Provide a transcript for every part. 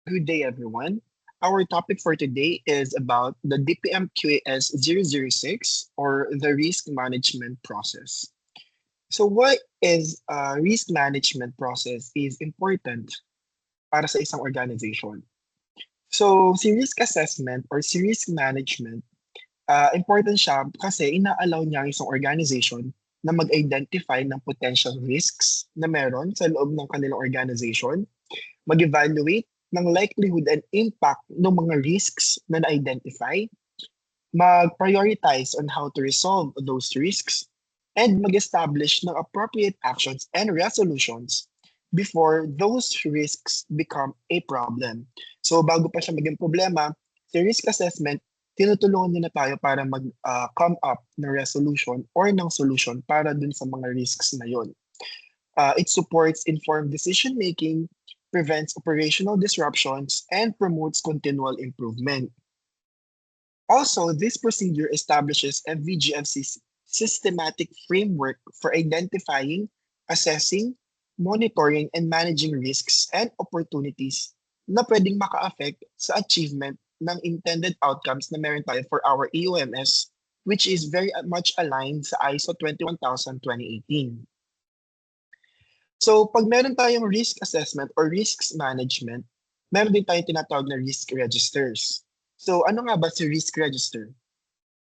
Good day, everyone. Our topic for today is about the DPM QAS 006 or the risk management process. So what is a risk management process is important para sa isang organization. So si risk assessment or si risk management, important siya kasi ina-allow niya ang isang organization na mag-identify ng potential risks na meron sa loob ng kanilang organization, mag-evaluate ng likelihood and impact ng mga risks na na-identify, mag-prioritize on how to resolve those risks, and mag-establish ng appropriate actions and resolutions before those risks become a problem. So bago pa siya maging problema, sa risk assessment, tinutulungan niya na tayo para mag-come up ng resolution or ng solution para dun sa mga risks na yon. It supports informed decision making, prevents operational disruptions, and promotes continual improvement. Also, this procedure establishes MVGFC's systematic framework for identifying, assessing, monitoring, and managing risks and opportunities na pwedeng maka-affect sa achievement ng intended outcomes na meron tayo for our EOMS, which is very much aligned sa ISO 21000:2018. So, pag meron tayong risk assessment or risks management, meron din tayong tinatawag na risk registers. So, ano nga ba si risk register?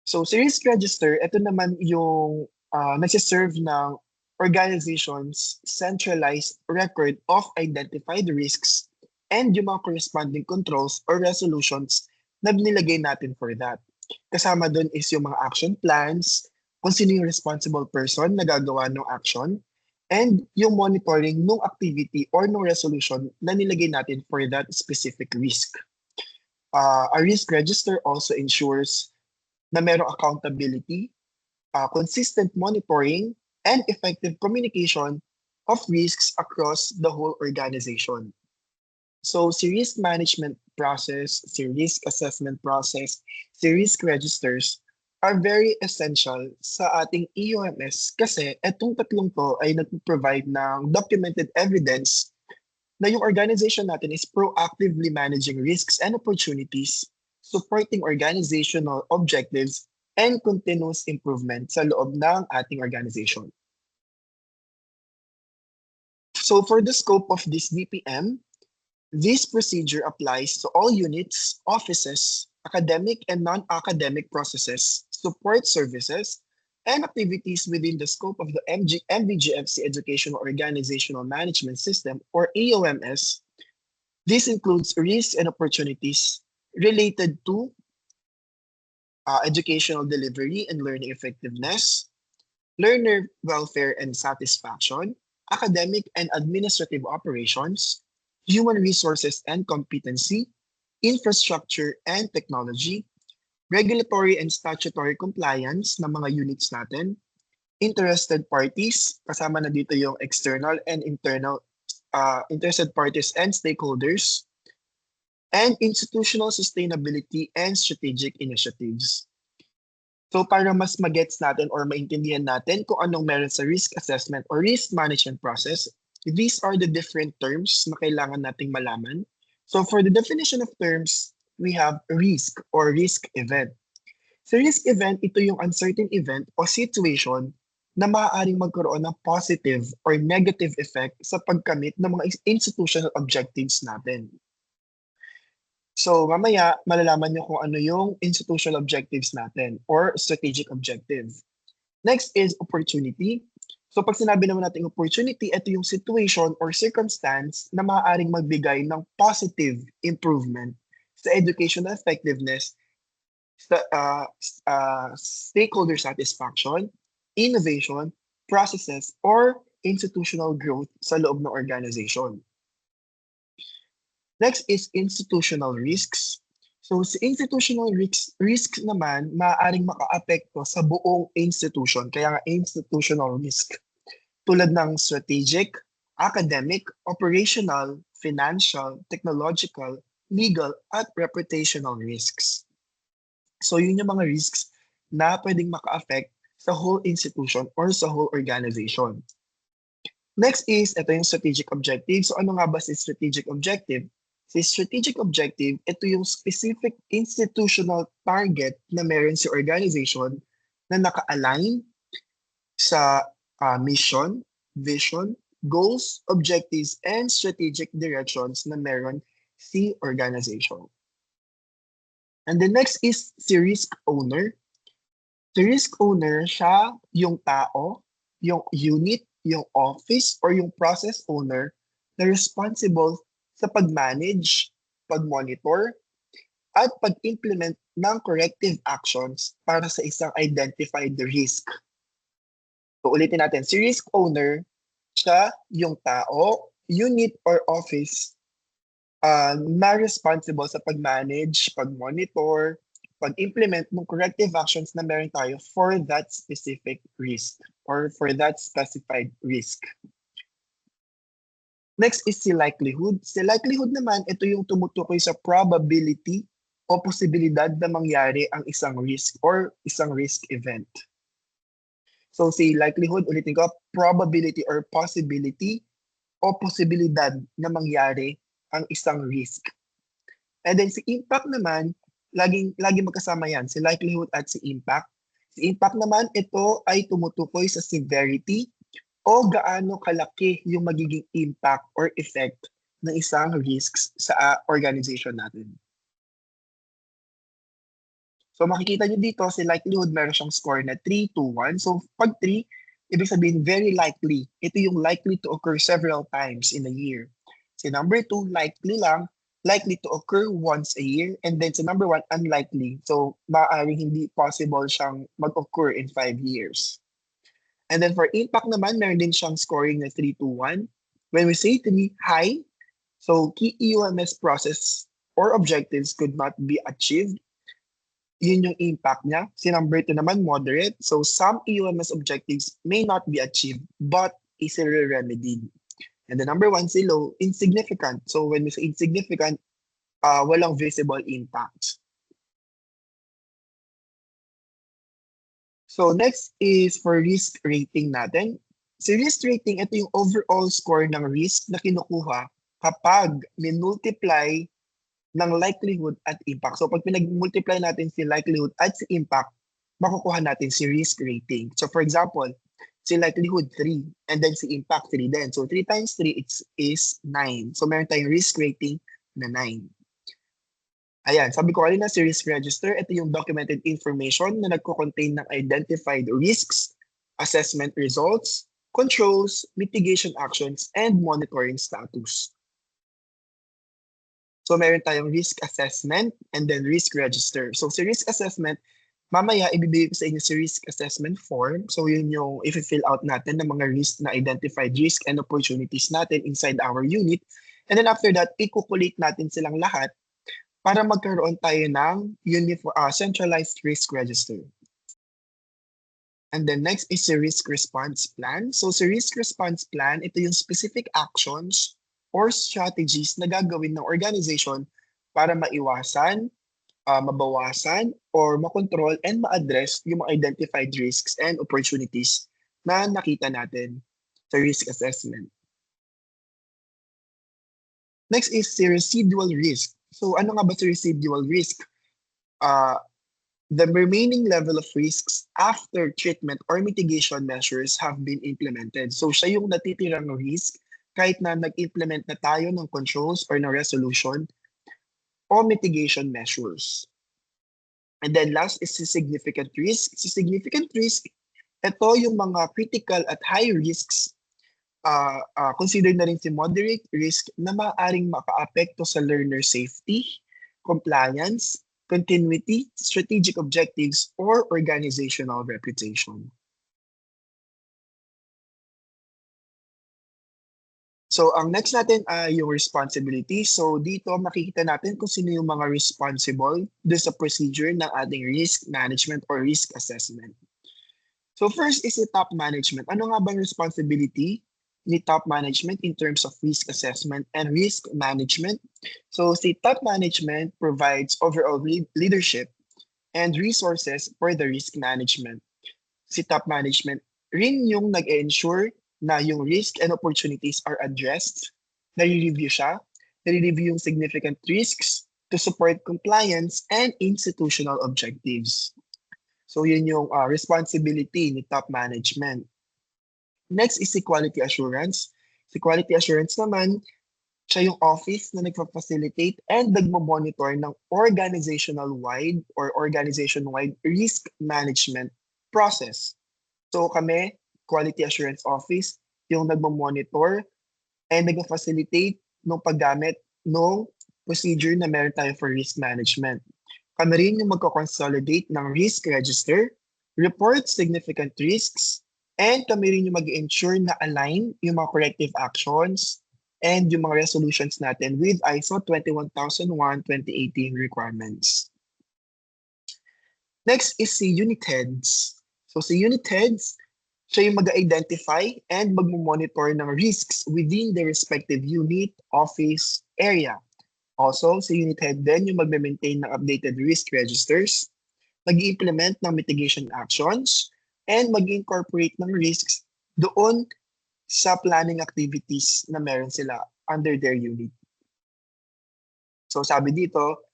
So, si risk register, ito naman yung nagsiserve ng organization's centralized record of identified risks and yung mga corresponding controls or resolutions na binilagay natin for that. Kasama dun is yung mga action plans, kung sino yung responsible person na gagawa ng action, and yung monitoring ng activity or ng resolution na nilagay natin for that specific risk. A risk register also ensures na merong accountability, consistent monitoring, and effective communication of risks across the whole organization. So si risk management process, si risk assessment process, si risk registers are very essential sa ating EOMS kasi etong tatlong to ay nag-provide ng documented evidence na yung organization natin is proactively managing risks and opportunities, supporting organizational objectives, and continuous improvement sa loob ng ating organization. So for the scope of this DPM, this procedure applies to all units, offices, academic and non-academic processes, support services, and activities within the scope of the MVGFC Educational Organizational Management System, or EOMS. This includes risks and opportunities related to educational delivery and learning effectiveness, learner welfare and satisfaction, academic and administrative operations, human resources and competency, infrastructure and technology, regulatory and statutory compliance ng mga units natin, interested parties, kasama na dito yung external and internal interested parties and stakeholders, and institutional sustainability and strategic initiatives. So para mas magets natin or maintindihan natin kung anong meron sa risk assessment or risk management process, these are the different terms na kailangan nating malaman. So for the definition of terms, we have risk or risk event. Sa risk event, ito yung uncertain event o situation na maaaring magkaroon ng positive or negative effect sa pagkamit ng mga institutional objectives natin. So mamaya, malalaman nyo kung ano yung institutional objectives natin or strategic objective. Next is opportunity. So pag sinabi naman natin opportunity, ito yung situation or circumstance na maaaring magbigay ng positive improvement sa educational effectiveness, stakeholder satisfaction, innovation, processes, or institutional growth sa loob ng organization. Next is institutional risks. So sa institutional risks naman, maaaring maka-apekto sa buong institution, kaya nga institutional risk. Tulad ng strategic, academic, operational, financial, technological, legal, at reputational risks. So yun yung mga risks na pwedeng maka-affect sa whole institution or sa whole organization. Next is, ito yung strategic objective. So ano nga ba si strategic objective? Si strategic objective, ito yung specific institutional target na meron si organization na naka-align sa mission, vision, goals, objectives, and strategic directions na meron si organization. And the next is si risk owner. Si risk owner, siya yung tao, yung unit, yung office, or yung process owner na responsible sa pag-manage, pag-monitor, at pag-implement ng corrective actions para sa isang identified risk. So ulitin natin, si risk owner, siya yung tao, unit, or office na responsible sa pag-manage, pag-monitor, pag-implement ng corrective actions na meron tayo for that specific risk or for that specified risk. Next is si likelihood. Si likelihood naman, ito yung tumutukoy sa probability o posibilidad na mangyari ang isang risk or isang risk event. So si likelihood, ulitin ko, probability or possibility o posibilidad na mangyari ang isang risk. And then si impact naman, lagi magkasama yan, si likelihood at si impact. Si impact naman, ito ay tumutukoy sa severity o gaano kalaki yung magiging impact or effect ng isang risks sa organization natin. So makikita nyo dito, si likelihood meron siyang score na 3, 2, 1. So pag 3, ibig sabihin very likely. Ito yung likely to occur several times in a year. Si number 2, likely to occur once a year. And then si number 1, unlikely. So maaaring hindi possible siyang mag-occur in 5 years. And then for impact naman, meron din siyang scoring na 3, 2, 1. When we say 3, high, so key EUMS process or objectives could not be achieved. Yun yung impact niya. Si number 2 naman, moderate. So some EUMS objectives may not be achieved but easily remedied. And the number 1, si low, insignificant. So when we say insignificant, walang visible impact. So next is for risk rating natin. Si risk rating, ito yung overall score ng risk na kinukuha kapag minultiply ng likelihood at impact. So pag pinag-multiply natin si likelihood at si impact, makukuha natin si risk rating. So for example, si likelihood 3 and then si impact 3 din. So 3 times 3 is 9. So meron tayong risk rating na 9. Ayan, sabi ko kanina si risk register, ito yung documented information na nagko-contain ng identified risks, assessment results, controls, mitigation actions, and monitoring status. So meron tayong risk assessment and then risk register. So si risk assessment, mamaya ibibigay ko sa inyo si risk assessment form. So yun yung i-fill out natin ng mga risk na identified risk and opportunities natin inside our unit. And then after that, i-calculate natin silang lahat para magkaroon tayo ng centralized risk register. And then next is the risk response plan. So sa risk response plan, ito yung specific actions or strategies na gagawin ng organization para maiwasan, mabawasan, or makontrol and ma-address yung mga identified risks and opportunities na nakita natin sa risk assessment. Next is the residual risk. So ano nga ba si residual risk? The remaining level of risks after treatment or mitigation measures have been implemented. So siya yung natitirang risk kahit na nag-implement na tayo ng controls or ng resolution o mitigation measures. And then last is the significant risk. Si significant risk, ito yung mga critical at high risks considered na rin si moderate risk na maaaring maka-apekto sa learner safety, compliance, continuity, strategic objectives, or organizational reputation. So ang next natin ay yung responsibility. So dito makikita natin kung sino yung mga responsible doon sa procedure ng ating risk management or risk assessment. So first is the top management. Ano nga bang responsibility ni top management in terms of risk assessment and risk management? So si top management provides overall leadership and resources for the risk management. Si top management rin yung nag-ensure na yung risk and opportunities are addressed, nare-review siya, nire-review yung significant risks to support compliance and institutional objectives. So yun yung responsibility ni top management. Next is si quality assurance. Si quality assurance naman, siya yung office na nagpa-facilitate and nagmo-monitor ng organizational-wide or organization-wide risk management process. So kami, quality assurance office, yung nagmo-monitor and nagpa-facilitate ng paggamit ng procedure na meron tayo for risk management. Kami rin yung magko-consolidate ng risk register, report significant risks, and kami rin yung mag-ensure na align yung mga corrective actions and yung mga resolutions natin with ISO 21001:2018 requirements. Next is si unit heads. So si unit heads, siya yung mag-identify and mag-monitor ng risks within the respective unit, office, area. Also, si unit head din yung mag-maintain ng updated risk registers, mag-implement ng mitigation actions, and mag-incorporate ng risks doon sa planning activities na meron sila under their unit. So sabi dito,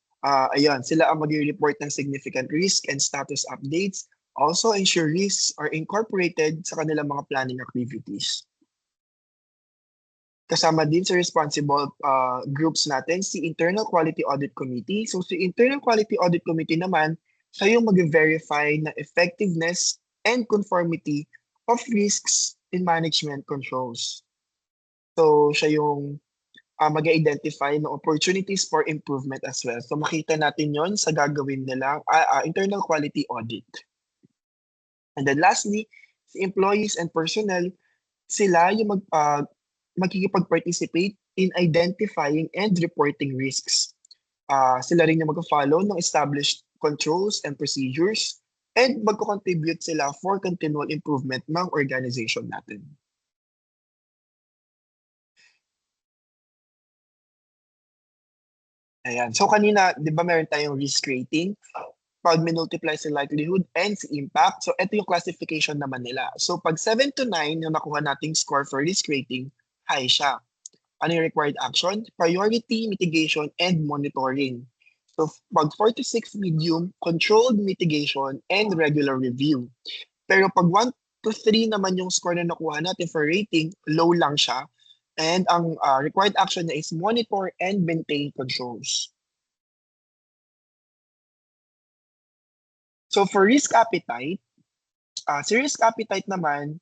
ayun, sila ang mag-report ng significant risk and status updates. Also, ensure risks are incorporated sa kanilang mga planning activities. Kasama din sa responsible groups natin, si Internal Quality Audit Committee. So si Internal Quality Audit Committee naman, siya yung mag-verify ng effectiveness and conformity of risks in management controls. So siya yung mag-identify ng opportunities for improvement as well. So makita natin yon sa gagawin nilang internal quality audit. And then lastly, si employees and personnel, sila yung makikipag-participate in identifying and reporting risks. Sila rin yung mag-follow ng established controls and procedures and mag-contribute sila for continual improvement ng organization natin. Ayan. So kanina, di ba meron tayong risk rating? Pag minultiply si likelihood and si impact. So ito yung classification naman nila. So pag 7 to 9 yung nakuha nating score for risk rating, high siya. Ano yung required action? Priority, mitigation, and monitoring. So pag 4 to 6 medium, controlled mitigation, and regular review. Pero pag 1 to 3 naman yung score na nakuha natin for rating, low lang siya. And ang required action na is monitor and maintain controls. So for risk appetite, si risk appetite naman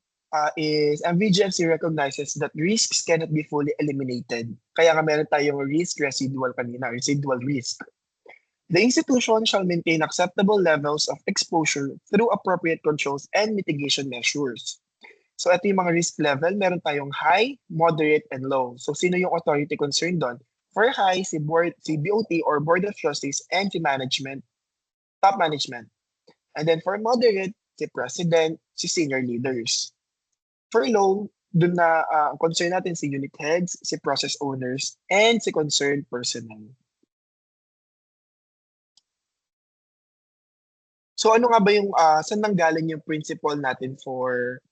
is MVGFC recognizes that risks cannot be fully eliminated. Kaya nga meron tayong risk residual kanina, residual risk. The institution shall maintain acceptable levels of exposure through appropriate controls and mitigation measures. So ito yung mga risk level, meron tayong high, moderate, and low. So sino yung authority concerned doon? For high, si BOT or Board of Trustees and si management, top management. And then for moderate, si president, si senior leaders. For low, dun na concern natin si unit heads, si process owners, and si concerned personnel. So ano nga ba yung, saan nanggaling yung principle natin for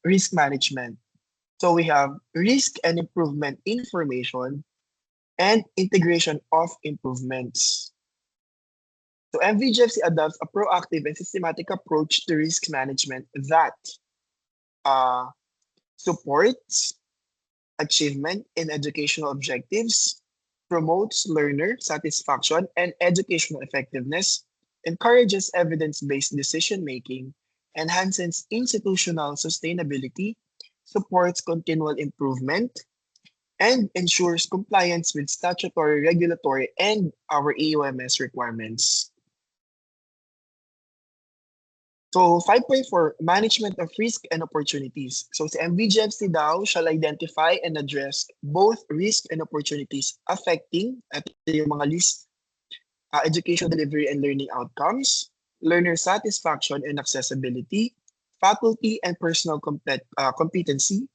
risk management? So we have risk and improvement information and integration of improvements. So MVGFC adopts a proactive and systematic approach to risk management that supports achievement in educational objectives, promotes learner satisfaction and educational effectiveness, encourages evidence-based decision-making, enhances institutional sustainability, supports continual improvement, and ensures compliance with statutory, regulatory, and our EOMS requirements. So 5.4, management of risk and opportunities. So si MVGFC daw shall identify and address both risk and opportunities affecting at yung mga list, education delivery and learning outcomes, learner satisfaction and accessibility, faculty and personal competency,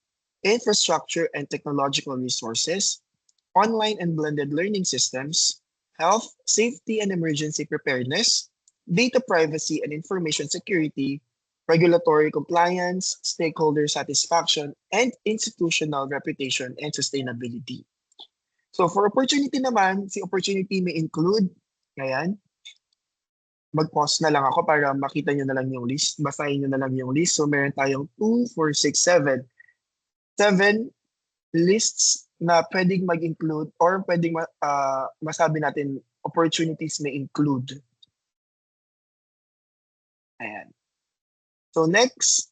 infrastructure and technological resources, online and blended learning systems, health, safety and emergency preparedness, data privacy and information security, regulatory compliance, stakeholder satisfaction, and institutional reputation and sustainability. So for opportunity naman, si opportunity may include, ayan, mag-pause na lang ako para makita nyo na lang yung list. Basahin nyo na lang yung list. So meron tayong 2, 4, 6, 7. 7 lists na pwedeng mag-include or pwedeng masabi natin opportunities may include. Ayan. So next,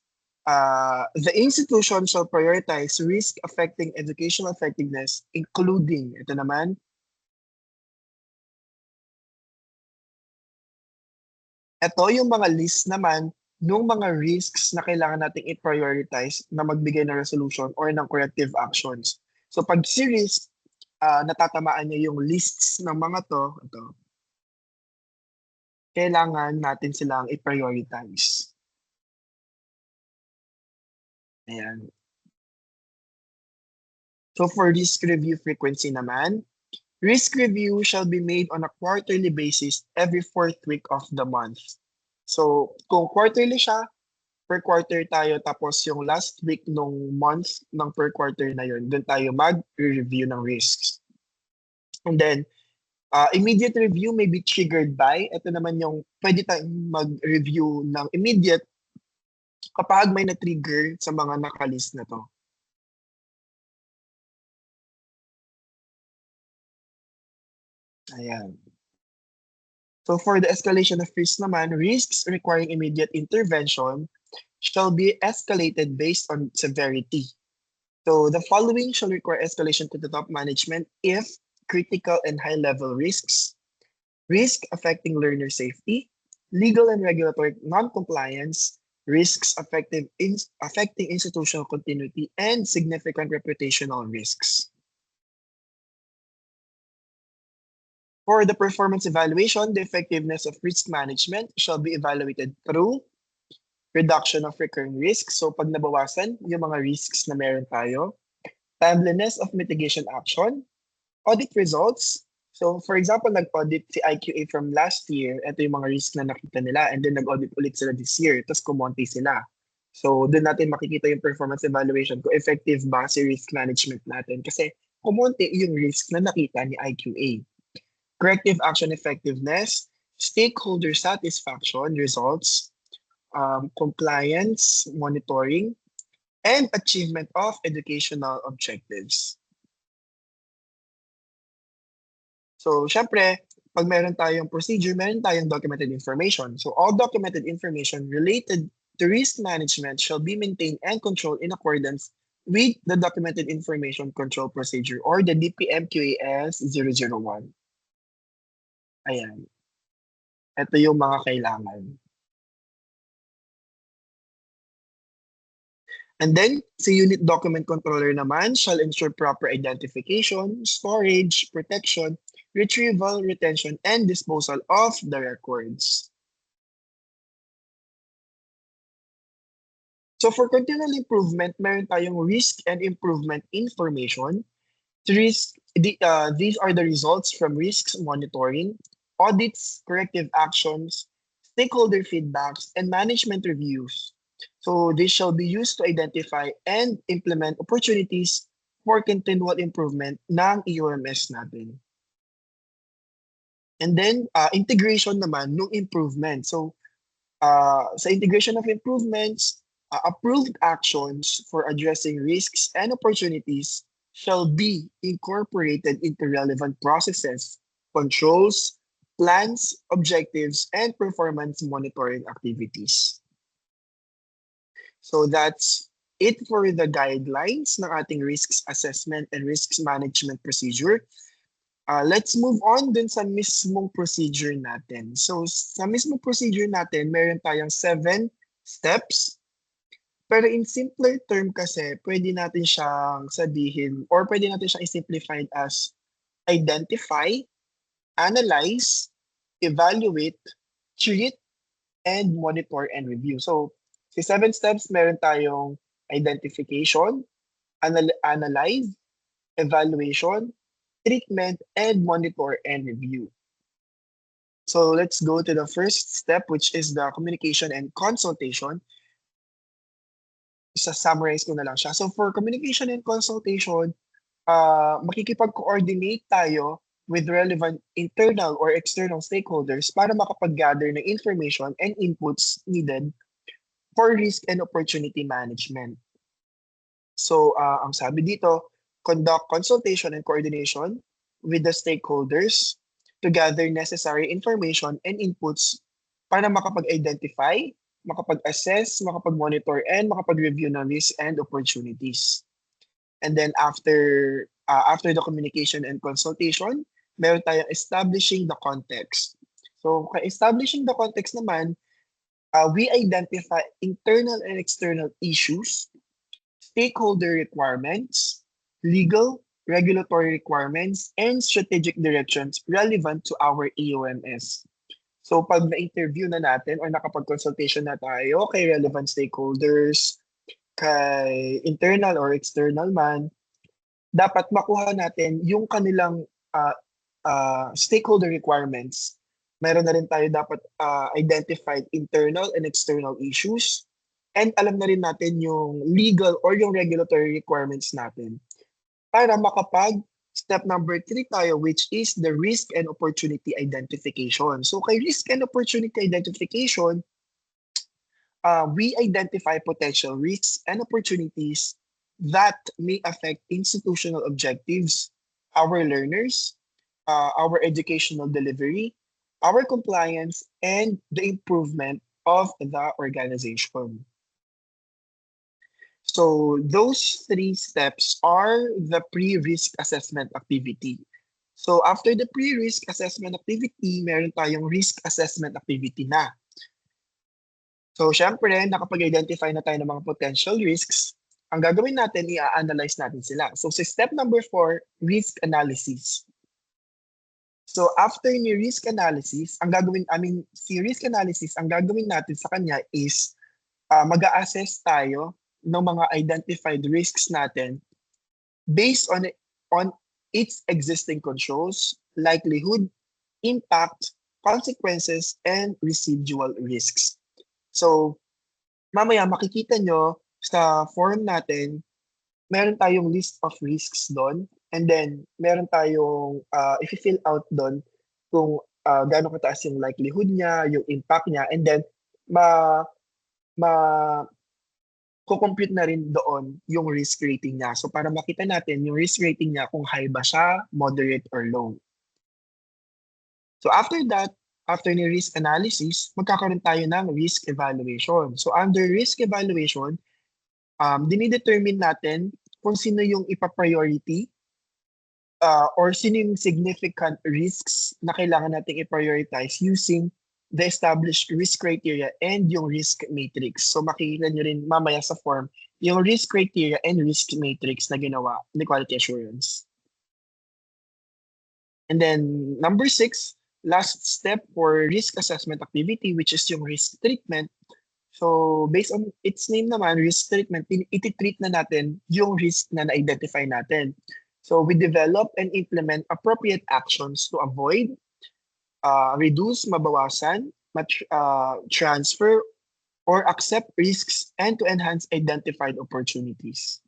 the institution shall prioritize risk affecting educational effectiveness, including, ito naman, ito yung mga list naman nung mga risks na kailangan nating i-prioritize na magbigay ng resolution or ng corrective actions. So pag si risk, natatamaan niya yung lists ng mga ito, kailangan natin silang i-prioritize. Ayan. So for risk review frequency naman, risk review shall be made on a quarterly basis every fourth week of the month. So kung quarterly siya, per quarter tayo tapos yung last week nung month ng per quarter na yun, doon tayo mag-review ng risks. And then, immediate review may be triggered by, ito naman yung pwede tayong mag-review ng immediate kapag may na-trigger sa mga nakalist na to. Ayan. So for the escalation of risk naman, risks requiring immediate intervention shall be escalated based on severity. So the following shall require escalation to the top management if critical and high-level risks, risk affecting learner safety, legal and regulatory non-compliance, risks affecting institutional continuity, and significant reputational risks. For the performance evaluation, the effectiveness of risk management shall be evaluated through reduction of recurring risks. So pag nabawasan yung mga risks na meron tayo, timeliness of mitigation action, audit results. So for example, nag-audit si IQA from last year, ito yung mga risk na nakita nila, and then nag-audit ulit sila this year, tapos kumonti sila. So doon natin makikita yung performance evaluation kung effective ba si risk management natin kasi kumonti yung risk na nakita ni IQA. Corrective action effectiveness, stakeholder satisfaction results, compliance, monitoring, and achievement of educational objectives. So, syempre, pag meron tayong procedure, meron tayong documented information. So, all documented information related to risk management shall be maintained and controlled in accordance with the Documented Information Control Procedure or the DPM-QAS 001. Ayan. Ito yung mga kailangan. And then, si Unit Document Controller naman shall ensure proper identification, storage, protection, retrieval, retention, and disposal of the records. So for continual improvement, meron tayong risk and improvement information. These are the results from risks monitoring, audits, corrective actions, stakeholder feedbacks, and management reviews. So this shall be used to identify and implement opportunities for continual improvement ng EOMS natin. And then, integration naman ng improvement. So, sa integration of improvements, approved actions for addressing risks and opportunities shall be incorporated into relevant processes, controls, plans, objectives, and performance monitoring activities. So that's it for the guidelines ng ating risks assessment and risks management procedure. Let's move on dun sa mismong procedure natin. So sa mismong procedure natin, meron tayong 7 steps. Pero in simpler term kasi, pwede natin siyang sabihin or pwede natin siyang i-simplify as identify, analyze, evaluate, treat, and monitor and review. So, sa 7 steps, meron tayong identification, analyze, evaluation, treatment, and monitor and review. So let's go to the first step, which is the communication and consultation. Sa summarize ko na lang siya. So for communication and consultation, makikipag-coordinate tayo with relevant internal or external stakeholders para makapag-gather ng information and inputs needed for risk and opportunity management. So, ang sabi dito, conduct consultation and coordination with the stakeholders to gather necessary information and inputs para makapag-identify, makapag-assess, makapag-monitor, and makapag-review ng risk and opportunities. And then after the communication and consultation, meron tayong establishing the context. So, establishing the context naman, we identify internal and external issues, stakeholder requirements, legal, regulatory requirements, and strategic directions relevant to our EOMS. So pag na-interview na natin or nakapag-consultation na tayo kay relevant stakeholders, kay internal or external man, dapat makuha natin yung kanilang stakeholder requirements. Meron na rin tayo dapat identified internal and external issues. And alam na rin natin yung legal or yung regulatory requirements natin. Para makapag step number 3 tayo, which is the risk and opportunity identification. So kay risk and opportunity identification, we identify potential risks and opportunities that may affect institutional objectives, our learners, our educational delivery, our compliance, and the improvement of the organization. So those 3 steps are the pre-risk assessment activity. So after the pre-risk assessment activity, meron tayong risk assessment activity na. So syempre, nakapag-identify na tayo ng mga potential risks. Ang gagawin natin, i-analyze natin sila. So sa step number 4, risk analysis. So after ni risk analysis, ang gagawin natin sa kanya is mag-a-assess tayo ng mga identified risks natin based on its existing controls, likelihood, impact, consequences, and residual risks. So, mamaya makikita nyo sa form natin, meron tayong list of risks doon. And then, meron tayong, if you fill out doon, kung gano'ng kataas yung likelihood niya, yung impact niya, and then, kukompute na rin doon yung risk rating niya. So, para makita natin yung risk rating niya kung high ba siya, moderate, or low. So, after that, after ni risk analysis, magkakaroon tayo ng risk evaluation. So, under risk evaluation, dinidetermine natin kung sino yung ipa-priority or sino yung significant risks na kailangan nating i-prioritize using the established risk criteria and yung risk matrix. So makikita nyo rin mamaya sa form yung risk criteria and risk matrix na ginawa ni quality assurance. And then number 6, last step for risk assessment activity, which is yung risk treatment. So based on its name naman, risk treatment, iti-treat na natin yung risk na na-identify natin. So we develop and implement appropriate actions to avoid, reduce, mabawasan, transfer, or accept risks and to enhance identified opportunities.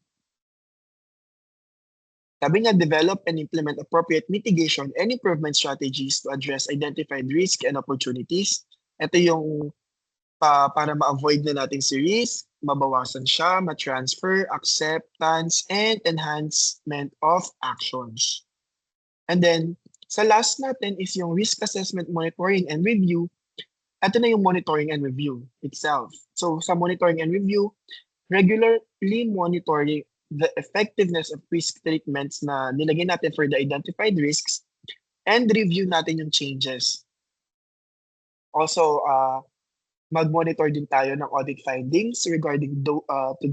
Sabi nga, develop and implement appropriate mitigation and improvement strategies to address identified risk and opportunities. Ito yung para ma-avoid na natin si risk, mabawasan siya, ma-transfer, acceptance, and enhancement of actions. And then, sa last natin is yung risk assessment, monitoring, and review. Ito na yung monitoring and review itself. So sa monitoring and review, regularly monitoring the effectiveness of risk treatments na nilagay natin for the identified risks and review natin yung changes. Also, mag-monitor din tayo ng audit findings regarding to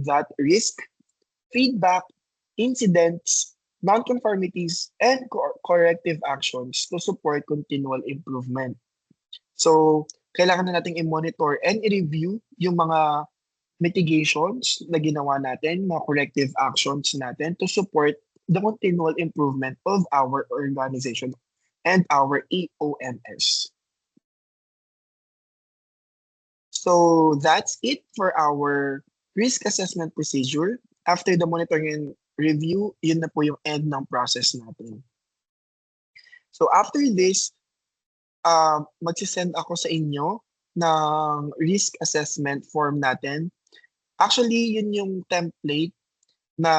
that risk, feedback, incidents, non-conformities, and corrective actions to support continual improvement. So, kailangan na nating i-monitor and i-review yung mga mitigations na ginawa natin, mga corrective actions natin to support the continual improvement of our organization and our EOMS. So that's it for our risk assessment procedure. After the monitoring and review, yun na po yung end ng process natin. So after this, magsisend ako sa inyo ng risk assessment form natin. Actually, yun yung template na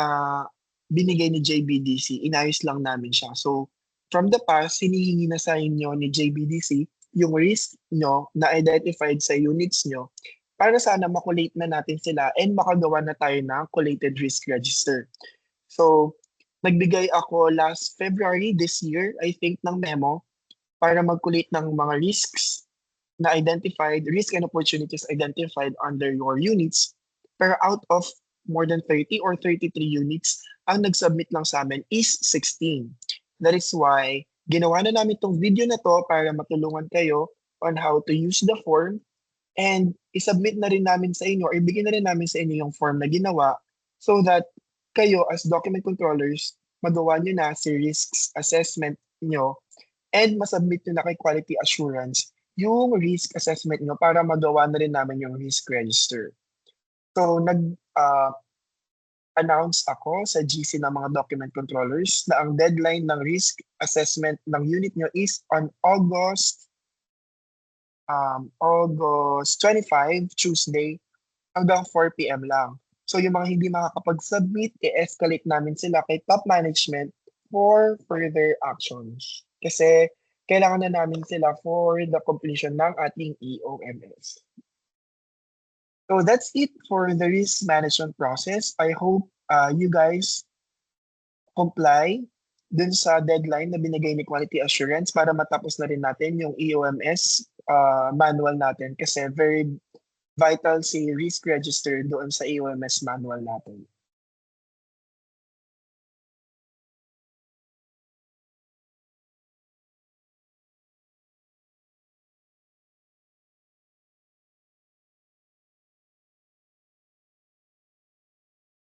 binigay ni JBDC. Inayos lang namin siya. So, from the past, hinihingi na sa inyo ni JBDC yung risk nyo na identified sa units nyo para sana makulate na natin sila and makagawa na tayo ng collated risk register. So, nagbigay ako last February this year, I think, ng memo para mag-collate ng mga risks na identified, risk and opportunities identified under your units. Pero out of more than 30 or 33 units, ang nag-submit lang sa amin is 16. That is why ginawa na namin itong video na to para matulungan kayo on how to use the form and isubmit na rin namin sa inyo or ibigay na rin namin sa inyo yung form na ginawa so that kayo as document controllers, magawa nyo na si risks assessment nyo and masubmit nyo na kay quality assurance yung risk assessment nyo para magawa na rin namin yung risk register. So, announce ako sa GC ng mga document controllers na ang deadline ng risk assessment ng unit nyo is on August 25, Tuesday, hanggang 4 p.m. lang. So yung mga hindi makakapag-submit, i-escalate namin sila kay top management for further actions. Kasi kailangan na namin sila for the completion ng ating EOMS. So that's it for the risk management process. I hope you guys comply dun sa deadline na binigay ni Quality Assurance para matapos na rin natin yung EOMS manual natin kasi very vital si risk register doon sa EOMS manual natin.